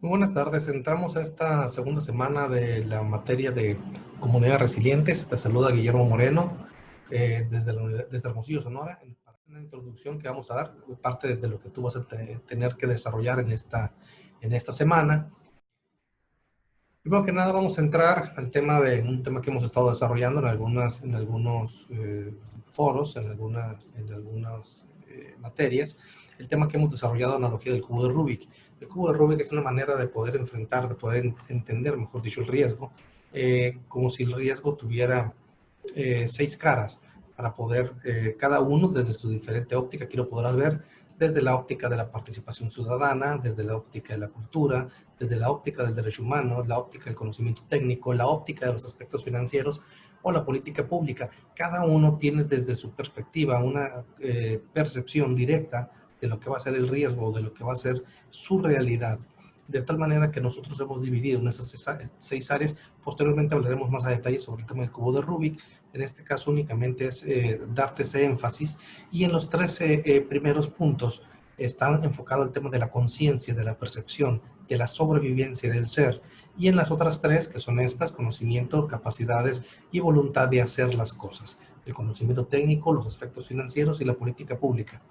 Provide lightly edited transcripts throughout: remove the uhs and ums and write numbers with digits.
Muy buenas tardes. Entramos a esta segunda semana de la materia de comunidades resilientes. Te saluda Guillermo Moreno desde Hermosillo, Sonora. Para una introducción que vamos a dar, parte de lo que tú vas a tener que desarrollar en esta semana. Primero que nada vamos a entrar al tema de un tema que hemos estado desarrollando en algunos foros, en algunas materias, el tema que hemos desarrollado, analogía del cubo de Rubik. El cubo de Rubik es una manera de poder enfrentar, de poder entender, mejor dicho, el riesgo, como si el riesgo tuviera 6 caras, para poder, cada uno desde su diferente óptica. Aquí lo podrás ver desde la óptica de la participación ciudadana, desde la óptica de la cultura, desde la óptica del derecho humano, la óptica del conocimiento técnico, la óptica de los aspectos financieros o la política pública. Cada uno tiene desde su perspectiva una percepción directa de lo que va a ser el riesgo, de lo que va a ser su realidad. De tal manera que nosotros hemos dividido en esas 6 áreas. Posteriormente hablaremos más a detalle sobre el tema del cubo de Rubik. En este caso únicamente es darte ese énfasis, y en los 13 primeros puntos está enfocado el tema de la conciencia, de la percepción, de la sobrevivencia del ser, y en las otras 3, que son estas: conocimiento, capacidades y voluntad de hacer las cosas, el conocimiento técnico, los aspectos financieros y la política pública.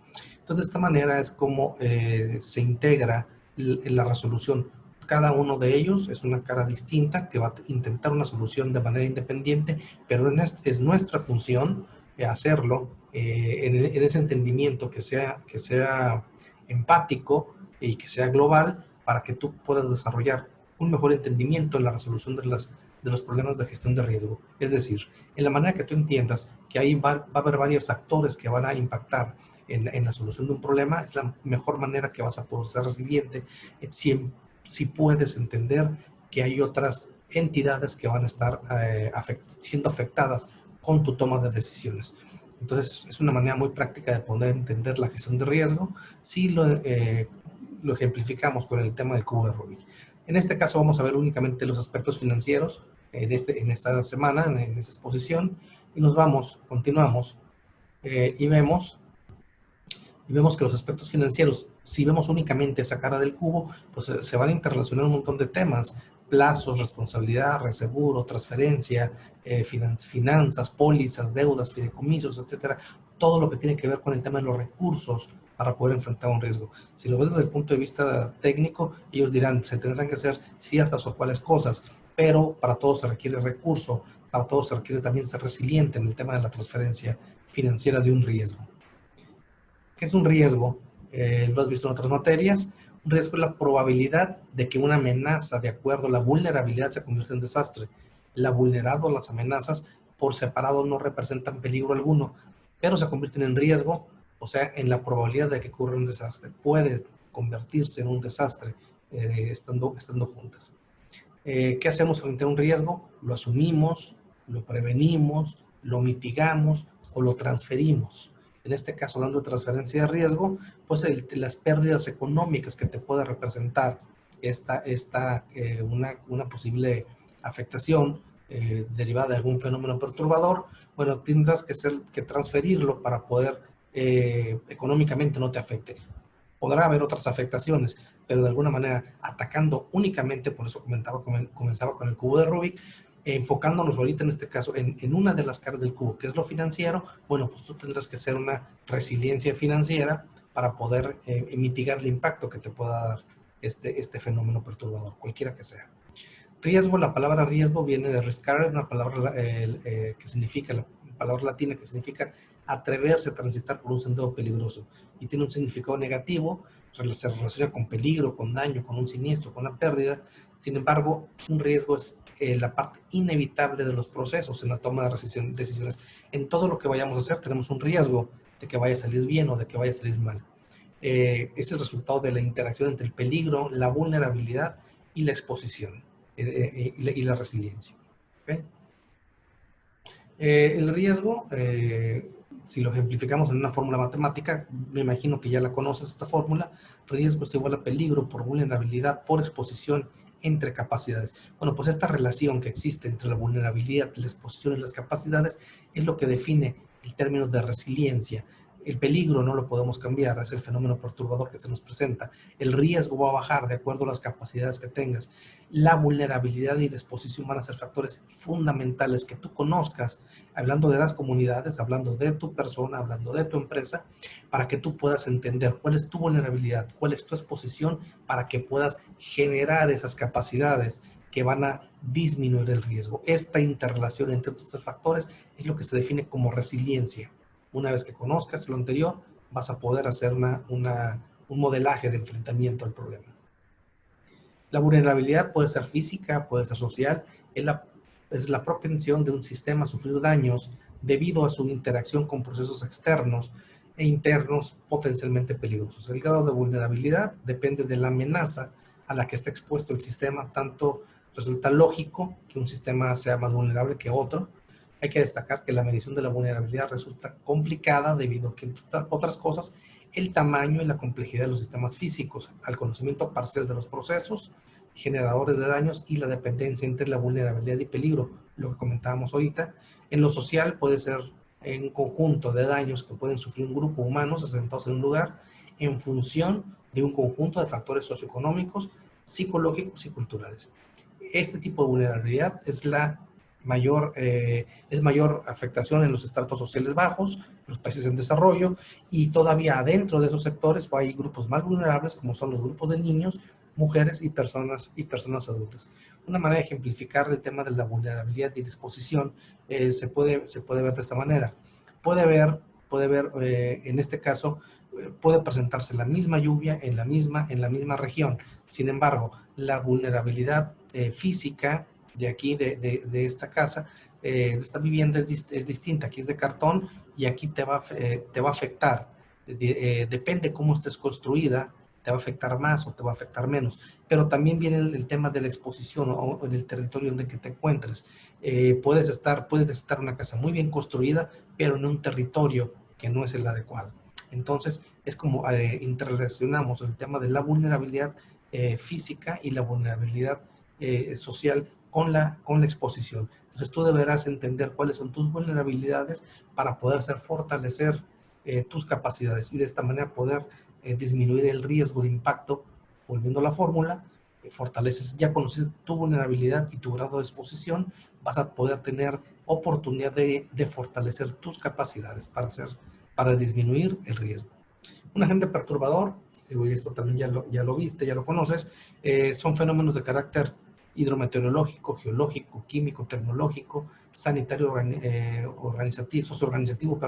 Entonces, de esta manera es como se integra la resolución. Cada uno de ellos es una cara distinta que va a intentar una solución de manera independiente, pero es nuestra función hacerlo en ese entendimiento que sea empático y que sea global, para que tú puedas desarrollar un mejor entendimiento en la resolución de los problemas de gestión de riesgo. Es decir, en la manera que tú entiendas que ahí va a haber varios actores que van a impactar en la solución de un problema, es la mejor manera que vas a poder ser resiliente. Si puedes entender que hay otras entidades que van a estar siendo afectadas con tu toma de decisiones. Entonces, es una manera muy práctica de poder entender la gestión de riesgo si lo ejemplificamos con el tema del cubo de Rubik. En este caso vamos a ver únicamente los aspectos financieros en esta semana, en esta exposición, y continuamos y vemos que los aspectos financieros, si vemos únicamente esa cara del cubo, pues se van a interrelacionar un montón de temas: plazos, responsabilidad, reseguro, transferencia, finanzas, pólizas, deudas, fideicomisos, etcétera. Todo lo que tiene que ver con el tema de los recursos para poder enfrentar un riesgo. Si lo ves desde el punto de vista técnico, ellos dirán, se tendrán que hacer ciertas o cuales cosas, pero para todo se requiere recurso, para todo se requiere también ser resiliente en el tema de la transferencia financiera de un riesgo. ¿Qué es un riesgo? Lo has visto en otras materias. Un riesgo es la probabilidad de que una amenaza, de acuerdo a la vulnerabilidad, se convierta en desastre. La vulnerabilidad o las amenazas por separado no representan peligro alguno, pero se convierten en riesgo, o sea, en la probabilidad de que ocurra un desastre. Puede convertirse en un desastre estando juntas. ¿Qué hacemos frente a un riesgo? Lo asumimos, lo prevenimos, lo mitigamos o lo transferimos. En este caso, hablando de transferencia de riesgo, pues las pérdidas económicas que te puede representar una posible afectación derivada de algún fenómeno perturbador, bueno, tendrás que transferirlo para poder económicamente no te afecte. Podrá haber otras afectaciones, pero de alguna manera atacando únicamente, por eso comenzaba con el cubo de Rubik, enfocándonos ahorita en este caso en una de las caras del cubo, que es lo financiero. Bueno, pues tú tendrás que hacer una resiliencia financiera para poder mitigar el impacto que te pueda dar este fenómeno perturbador, cualquiera que sea. Riesgo, la palabra riesgo viene de riscare, una palabra que significa, la palabra latina que significa atreverse a transitar por un sendero peligroso, y tiene un significado negativo, se relaciona con peligro, con daño, con un siniestro, con una pérdida. Sin embargo, un riesgo es la parte inevitable de los procesos en la toma de decisiones. En todo lo que vayamos a hacer tenemos un riesgo de que vaya a salir bien o de que vaya a salir mal. Es el resultado de la interacción entre el peligro, la vulnerabilidad y la exposición y la resiliencia. ¿Okay? El riesgo, si lo ejemplificamos en una fórmula matemática, me imagino que ya la conoces esta fórmula: riesgo es igual a peligro por vulnerabilidad por exposición entre capacidades. Bueno, pues esta relación que existe entre la vulnerabilidad, la exposición y las capacidades es lo que define el término de resiliencia. El peligro no lo podemos cambiar, es el fenómeno perturbador que se nos presenta. El riesgo va a bajar de acuerdo a las capacidades que tengas. La vulnerabilidad y la exposición van a ser factores fundamentales que tú conozcas, hablando de las comunidades, hablando de tu persona, hablando de tu empresa, para que tú puedas entender cuál es tu vulnerabilidad, cuál es tu exposición, para que puedas generar esas capacidades que van a disminuir el riesgo. Esta interrelación entre estos factores es lo que se define como resiliencia. Una vez que conozcas lo anterior, vas a poder hacer un modelaje de enfrentamiento al problema. La vulnerabilidad puede ser física, puede ser social, es la propensión de un sistema a sufrir daños debido a su interacción con procesos externos e internos potencialmente peligrosos. El grado de vulnerabilidad depende de la amenaza a la que está expuesto el sistema. Tanto resulta lógico que un sistema sea más vulnerable que otro. Hay que destacar que la medición de la vulnerabilidad resulta complicada debido a que, entre otras cosas, el tamaño y la complejidad de los sistemas físicos, al conocimiento parcial de los procesos generadores de daños y la dependencia entre la vulnerabilidad y peligro, lo que comentábamos ahorita. En lo social puede ser un conjunto de daños que pueden sufrir un grupo humano asentados en un lugar en función de un conjunto de factores socioeconómicos, psicológicos y culturales. Este tipo de vulnerabilidad es mayor afectación en los estratos sociales bajos, los países en desarrollo, y todavía adentro de esos sectores hay grupos más vulnerables, como son los grupos de niños, mujeres y personas adultas. Una manera de ejemplificar el tema de la vulnerabilidad y disposición se puede ver de esta manera. Puede ver en este caso, puede presentarse la misma lluvia en la misma región. Sin embargo, la vulnerabilidad física de aquí, de esta casa, de esta vivienda es distinta. Aquí es de cartón y aquí te va a afectar. Depende cómo estés construida, te va a afectar más o te va a afectar menos. Pero también viene el tema de la exposición o en el territorio en el que te encuentres. Puedes estar una casa muy bien construida, pero en un territorio que no es el adecuado. Entonces, es como interrelacionamos el tema de la vulnerabilidad física y la vulnerabilidad social con la exposición. Entonces, tú deberás entender cuáles son tus vulnerabilidades para poder hacer fortalecer tus capacidades y de esta manera poder disminuir el riesgo de impacto. Volviendo a la fórmula, fortaleces, ya conoces tu vulnerabilidad y tu grado de exposición, vas a poder tener oportunidad de fortalecer tus capacidades para disminuir el riesgo. Un agente perturbador, y esto también ya lo viste, ya lo conoces, son fenómenos de carácter hidrometeorológico, geológico, químico, tecnológico, sanitario, socioorganizativo,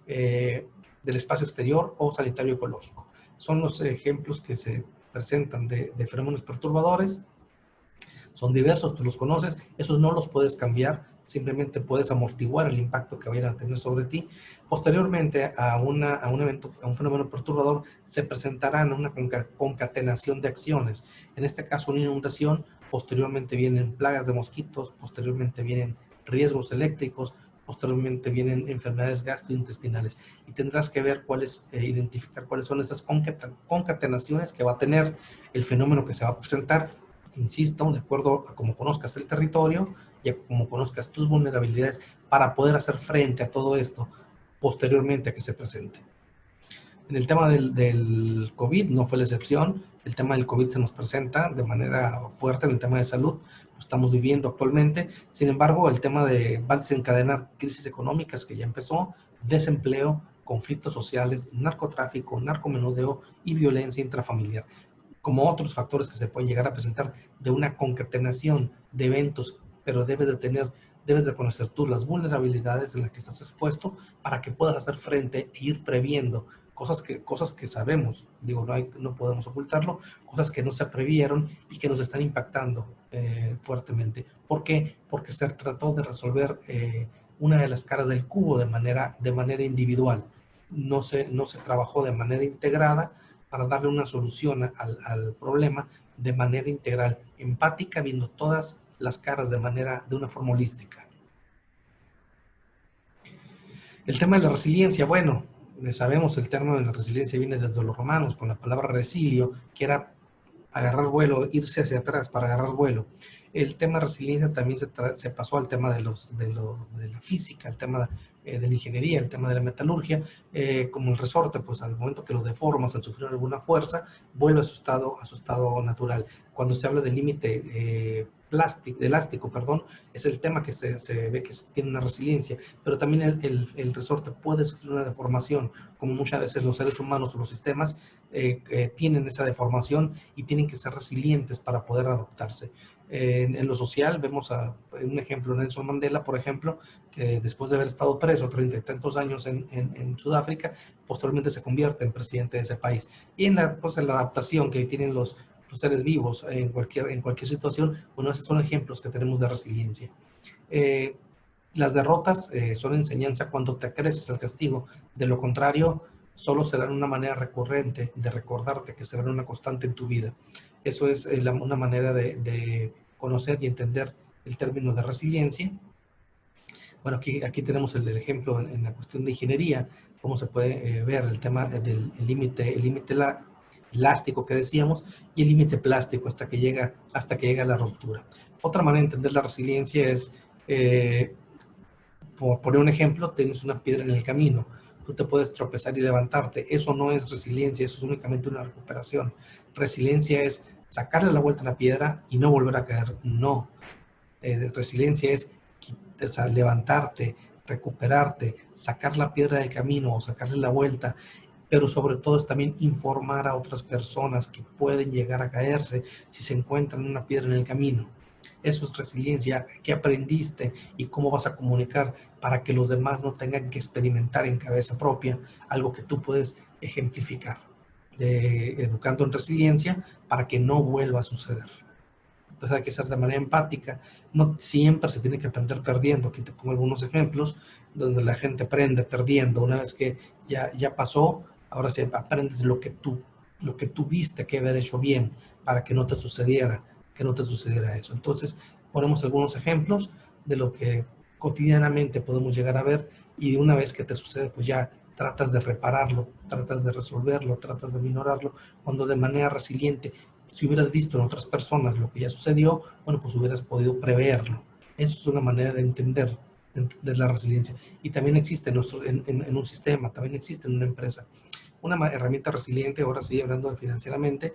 del espacio exterior o sanitario ecológico. Son los ejemplos que se presentan de fenómenos perturbadores. Son diversos, tú los conoces, esos no los puedes cambiar, simplemente puedes amortiguar el impacto que vayan a tener sobre ti. Posteriormente a un evento, a un fenómeno perturbador, se presentarán una concatenación de acciones. En este caso, una inundación, posteriormente vienen plagas de mosquitos, posteriormente vienen riesgos eléctricos, posteriormente vienen enfermedades gastrointestinales. Y tendrás que ver identificar cuáles son esas concatenaciones que va a tener el fenómeno que se va a presentar. Insisto, de acuerdo a cómo conozcas el territorio y a cómo conozcas tus vulnerabilidades para poder hacer frente a todo esto posteriormente a que se presente. En el tema del COVID no fue la excepción. El tema del COVID se nos presenta de manera fuerte en el tema de salud. Lo estamos viviendo actualmente. Sin embargo, el tema va a desencadenar crisis económicas que ya empezó, desempleo, conflictos sociales, narcotráfico, narcomenudeo y violencia intrafamiliar, como otros factores que se pueden llegar a presentar de una concatenación de eventos, pero debes de conocer tú las vulnerabilidades en las que estás expuesto para que puedas hacer frente e ir previendo cosas que sabemos, no podemos ocultarlo, cosas que no se previeron y que nos están impactando fuertemente. ¿Por qué? Porque se trató de resolver una de las caras del cubo de manera individual. No se trabajó de manera integrada para darle una solución al problema de manera integral, empática, viendo todas las caras de una forma holística. El tema de la resiliencia, bueno, sabemos el término de la resiliencia viene desde los romanos, con la palabra resilio, que era agarrar vuelo, irse hacia atrás para agarrar vuelo. El tema de resiliencia también se pasó al tema de la física, el tema de la ingeniería, el tema de la metalurgia, como el resorte, pues al momento que lo deformas, al sufrir alguna fuerza, vuelve a su estado natural. Cuando se habla del límite elástico, perdón, es el tema que se ve que tiene una resiliencia, pero también el resorte puede sufrir una deformación, como muchas veces los seres humanos o los sistemas tienen esa deformación y tienen que ser resilientes para poder adaptarse. En lo social vemos un ejemplo, Nelson Mandela, por ejemplo, que después de haber estado preso 30 y tantos años en Sudáfrica, posteriormente se convierte en presidente de ese país. Y en pues, en la adaptación que tienen los seres vivos en cualquier situación, bueno, esos son ejemplos que tenemos de resiliencia. Las derrotas son enseñanza cuando te acreces al castigo. De lo contrario, solo serán una manera recurrente de recordarte que serán una constante en tu vida. Eso es una manera de conocer y entender el término de resiliencia. Bueno, aquí tenemos el ejemplo en la cuestión de ingeniería, cómo se puede ver el tema del límite elástico que decíamos y el límite plástico hasta que llega a la ruptura. Otra manera de entender la resiliencia es, por poner un ejemplo, tienes una piedra en el camino, tú te puedes tropezar y levantarte. Eso no es resiliencia, eso es únicamente una recuperación. Resiliencia es sacarle la vuelta a la piedra y no volver a caer. No. Resiliencia es levantarte, recuperarte, sacar la piedra del camino o sacarle la vuelta, pero sobre todo es también informar a otras personas que pueden llegar a caerse si se encuentran una piedra en el camino. Eso es resiliencia. ¿Qué aprendiste y cómo vas a comunicar para que los demás no tengan que experimentar en cabeza propia algo que tú puedes ejemplificar? Educando en resiliencia para que no vuelva a suceder. Entonces hay que ser de manera empática. No siempre se tiene que aprender perdiendo. Aquí te pongo algunos ejemplos donde la gente aprende perdiendo. Una vez que ya pasó, ahora sí aprendes lo que tú viste que haber hecho bien para que no te sucediera eso. Entonces ponemos algunos ejemplos de lo que cotidianamente podemos llegar a ver y de una vez que te sucede, pues ya tratas de repararlo, tratas de resolverlo, tratas de minorarlo, cuando de manera resiliente, si hubieras visto en otras personas lo que ya sucedió, bueno, pues hubieras podido preverlo. Eso es una manera de entender la resiliencia. Y también existe en un sistema, también existe en una empresa. Una herramienta resiliente, ahora sí, hablando de financieramente,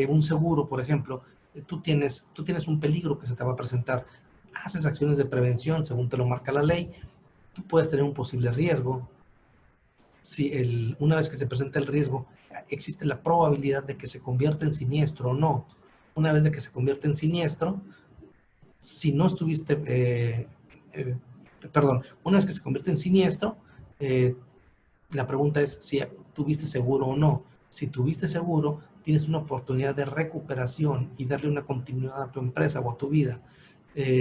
un seguro, por ejemplo, tú tienes un peligro que se te va a presentar, haces acciones de prevención según te lo marca la ley, tú puedes tener un posible riesgo. Si una vez que se presenta el riesgo, existe la probabilidad de que se convierta en siniestro o no. Una vez de que se convierte en siniestro, si no estuviste, una vez que se convierte en siniestro, la pregunta es si tuviste seguro o no. Si tuviste seguro, tienes una oportunidad de recuperación y darle una continuidad a tu empresa o a tu vida.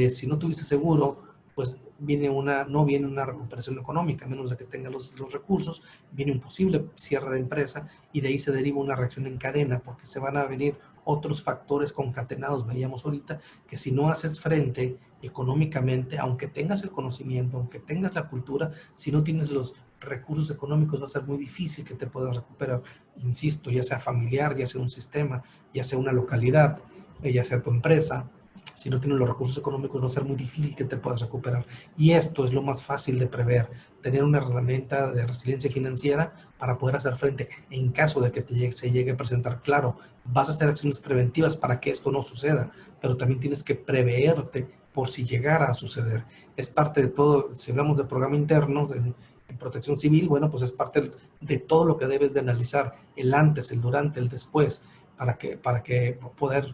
Si no tuviste seguro, pues no viene una recuperación económica, a menos de que tenga los recursos, viene un posible cierre de empresa y de ahí se deriva una reacción en cadena, porque se van a venir otros factores concatenados, veíamos ahorita, que si no haces frente económicamente, aunque tengas el conocimiento, aunque tengas la cultura, si no tienes los recursos económicos va a ser muy difícil que te puedas recuperar, insisto, ya sea familiar, ya sea un sistema, ya sea una localidad, ya sea tu empresa. Si no tienes los recursos económicos va a ser muy difícil que te puedas recuperar. Y esto es lo más fácil de prever, tener una herramienta de resiliencia financiera para poder hacer frente en caso de que se llegue a presentar. Claro, vas a hacer acciones preventivas para que esto no suceda, pero también tienes que preveerte por si llegara a suceder. Es parte de todo, si hablamos de programa interno, en protección civil, bueno, pues es parte de todo lo que debes de analizar, el antes, el durante, el después, para que poder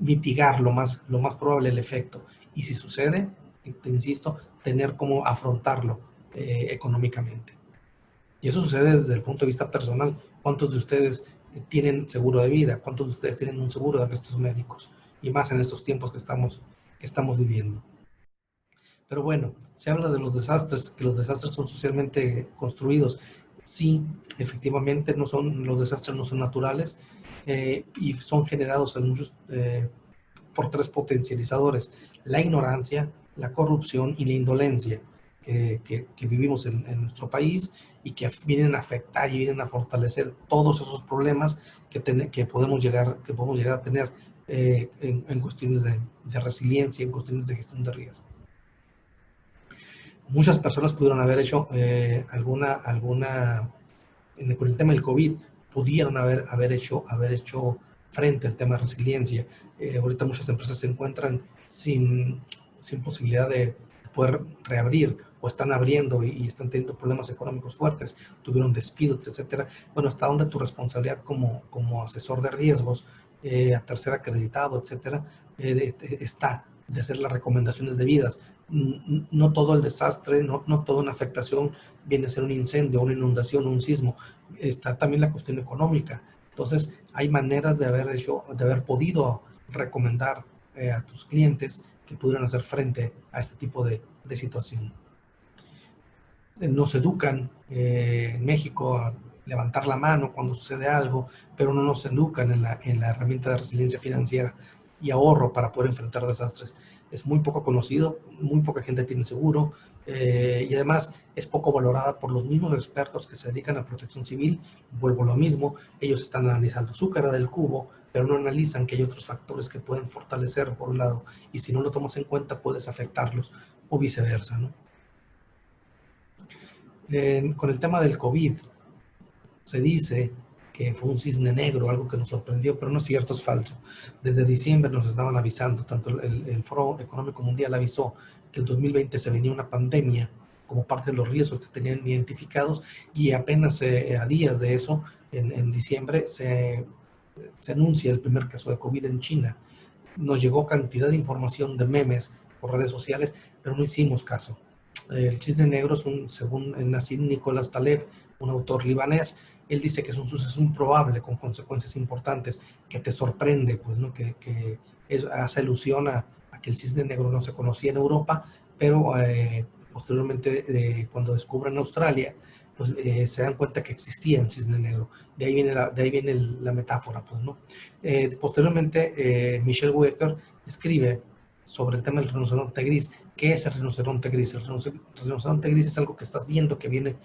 mitigar lo más probable el efecto. Y si sucede, te insisto, tener cómo afrontarlo económicamente. Y eso sucede desde el punto de vista personal. ¿Cuántos de ustedes tienen seguro de vida? ¿Cuántos de ustedes tienen un seguro de gastos médicos? Y más en estos tiempos que estamos viviendo. Pero bueno, se habla de los desastres, que los desastres son socialmente construidos. Sí, efectivamente, los desastres no son naturales y son generados por tres potencializadores: la ignorancia, la corrupción y la indolencia que vivimos en nuestro país y que vienen a afectar y vienen a fortalecer todos esos problemas que podemos llegar a tener en cuestiones de resiliencia, en cuestiones de gestión de riesgo. Muchas personas pudieron haber hecho con el tema del COVID, pudieron haber hecho frente al tema de resiliencia. Ahorita muchas empresas se encuentran sin posibilidad de poder reabrir o están abriendo y están teniendo problemas económicos fuertes, tuvieron despidos, etcétera. Bueno, ¿hasta dónde tu responsabilidad como asesor de riesgos, a tercer acreditado, etcétera, está de hacer las recomendaciones debidas? No todo el desastre, no toda una afectación viene a ser un incendio, una inundación, un sismo. Está también la cuestión económica. Entonces, hay maneras de haber podido recomendar a tus clientes que pudieran hacer frente a este tipo de situación. Nos educan en México a levantar la mano cuando sucede algo, pero no nos educan en la herramienta de resiliencia financiera y ahorro para poder enfrentar desastres. Es muy poco conocido, muy poca gente tiene seguro, y además es poco valorada por los mismos expertos que se dedican a protección civil. Vuelvo a lo mismo, ellos están analizando su cara del cubo, pero no analizan que hay otros factores que pueden fortalecer por un lado, y si no lo tomas en cuenta puedes afectarlos o viceversa, ¿no? Con el tema del COVID, se dice que fue un cisne negro, algo que nos sorprendió, pero no es cierto, es falso. Desde diciembre nos estaban avisando, tanto el Foro Económico Mundial avisó que el 2020 se venía una pandemia como parte de los riesgos que tenían identificados, y apenas a días de eso, en diciembre, se anuncia el primer caso de COVID en China. Nos llegó cantidad de información de memes por redes sociales, pero no hicimos caso. El cisne negro es según Nassim Nicholas Taleb, un autor libanés, él dice que es un suceso improbable con consecuencias importantes, que te sorprende, pues, ¿no? que hace alusión a que el cisne negro no se conocía en Europa, pero posteriormente, cuando descubren Australia, pues se dan cuenta que existía el cisne negro. De ahí viene la metáfora, pues, ¿no? Posteriormente, Michelle Walker escribe sobre el tema del rinoceronte gris. ¿Qué es el rinoceronte gris? El rinoceronte gris es algo que estás viendo que viene,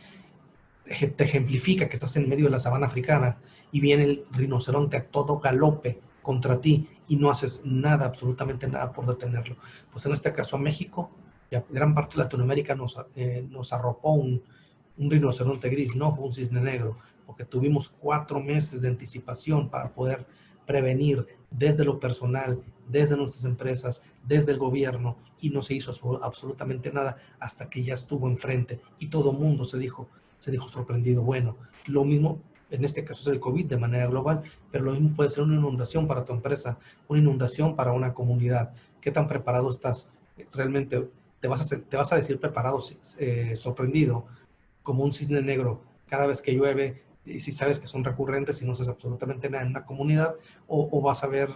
te ejemplifica que estás en medio de la sabana africana y viene el rinoceronte a todo galope contra ti y no haces nada, absolutamente nada por detenerlo. Pues en este caso a México y a gran parte de Latinoamérica nos arropó un rinoceronte gris, no fue un cisne negro, porque tuvimos 4 meses de anticipación para poder prevenir desde lo personal, desde nuestras empresas, desde el gobierno, y no se hizo absolutamente nada hasta que ya estuvo enfrente y todo el mundo se dijo sorprendido. Bueno, lo mismo en este caso es el COVID de manera global, pero lo mismo puede ser una inundación para tu empresa, una inundación para una comunidad. ¿Qué tan preparado estás? Realmente te vas a decir preparado, sorprendido, como un cisne negro cada vez que llueve, y si sabes que son recurrentes y no haces absolutamente nada en una comunidad, o vas a ver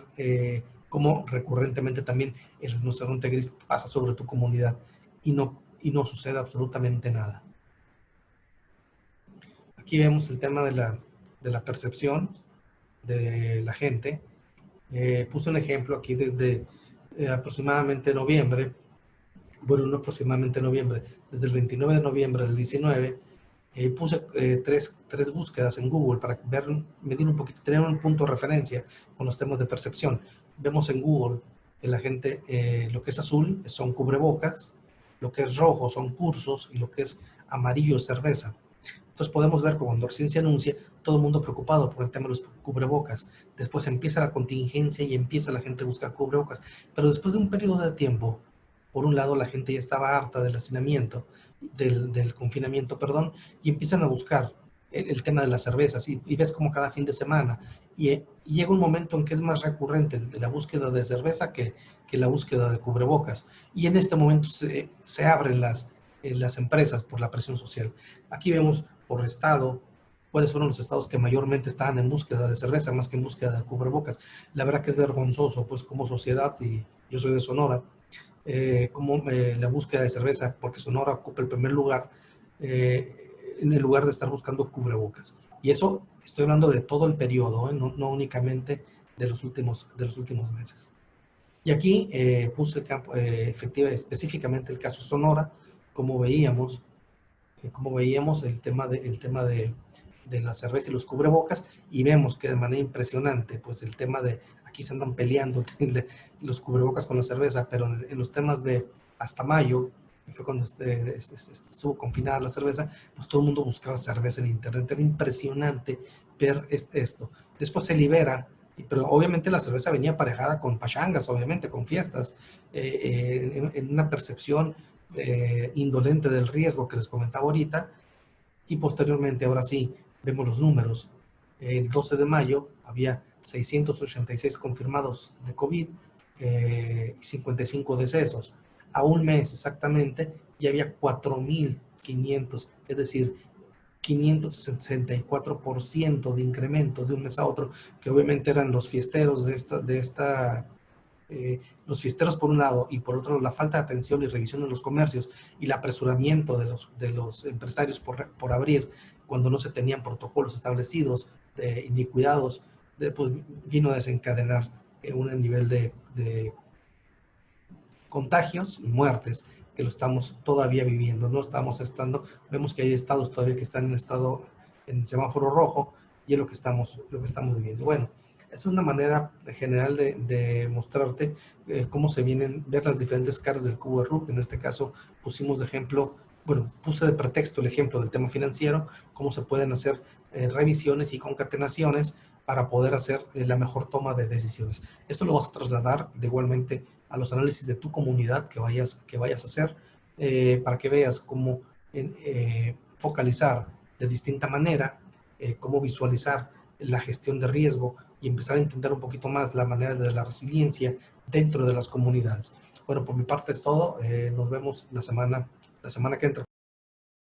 cómo recurrentemente también el rinoceronte gris pasa sobre tu comunidad y no sucede absolutamente nada. Aquí vemos el tema de la percepción de la gente. Puse un ejemplo aquí desde aproximadamente noviembre, bueno, no aproximadamente noviembre, desde el 29 de noviembre del 19, puse tres búsquedas en Google para medir un poquito, tener un punto de referencia con los temas de percepción. Vemos en Google que la gente, lo que es azul son cubrebocas, lo que es rojo son cursos y lo que es amarillo es cerveza. Entonces podemos ver que cuando recién se anuncia, todo el mundo preocupado por el tema de los cubrebocas. Después empieza la contingencia y empieza la gente a buscar cubrebocas. Pero después de un periodo de tiempo, por un lado la gente ya estaba harta del hacinamiento, del confinamiento, perdón, y empiezan a buscar el tema de las cervezas. Y ves como cada fin de semana. Y llega un momento en que es más recurrente la búsqueda de cerveza que la búsqueda de cubrebocas. Y en este momento se abren las empresas por la presión social. Aquí vemos por estado cuáles fueron los estados que mayormente estaban en búsqueda de cerveza más que en búsqueda de cubrebocas. La verdad que es vergonzoso, pues como sociedad, y yo soy de Sonora, como la búsqueda de cerveza, porque Sonora ocupa el primer lugar, en el lugar de estar buscando cubrebocas. Y eso estoy hablando de todo el periodo, no únicamente de los últimos meses. Y aquí puse el campo, específicamente el caso Sonora, como veíamos, como veíamos, el tema de la cerveza y los cubrebocas, y vemos que de manera impresionante, pues el tema de, aquí se andan peleando los cubrebocas con la cerveza, pero en los temas de hasta mayo, que fue cuando estuvo confinada la cerveza, pues todo el mundo buscaba cerveza en internet. Era impresionante ver esto. Después se libera, pero obviamente la cerveza venía aparejada con pachangas, obviamente, con fiestas, en una percepción indolente del riesgo que les comentaba ahorita. Y posteriormente, ahora sí, vemos los números. El 12 de mayo había 686 confirmados de COVID y 55 decesos. A un mes exactamente ya había 4.500, es decir, 564% de incremento de un mes a otro, que obviamente eran los fiesteros los fiesteros por un lado, y por otro la falta de atención y revisión en los comercios y el apresuramiento de los empresarios por abrir cuando no se tenían protocolos establecidos ni cuidados, pues vino a desencadenar un nivel de contagios y muertes que lo estamos todavía viviendo. No estamos estando, vemos que hay estados todavía que están en semáforo rojo, y es lo que estamos viviendo. Bueno, es una manera general de mostrarte cómo se vienen, ver las diferentes caras del cubo de Rubik. En este caso pusimos de ejemplo, bueno, puse de pretexto el ejemplo del tema financiero, cómo se pueden hacer revisiones y concatenaciones para poder hacer la mejor toma de decisiones. Esto lo vas a trasladar de igualmente a los análisis de tu comunidad que vayas a hacer, para que veas cómo focalizar de distinta manera, cómo visualizar la gestión de riesgo y empezar a entender un poquito más la manera de la resiliencia dentro de las comunidades. Bueno, por mi parte es todo. Nos vemos la semana que entra.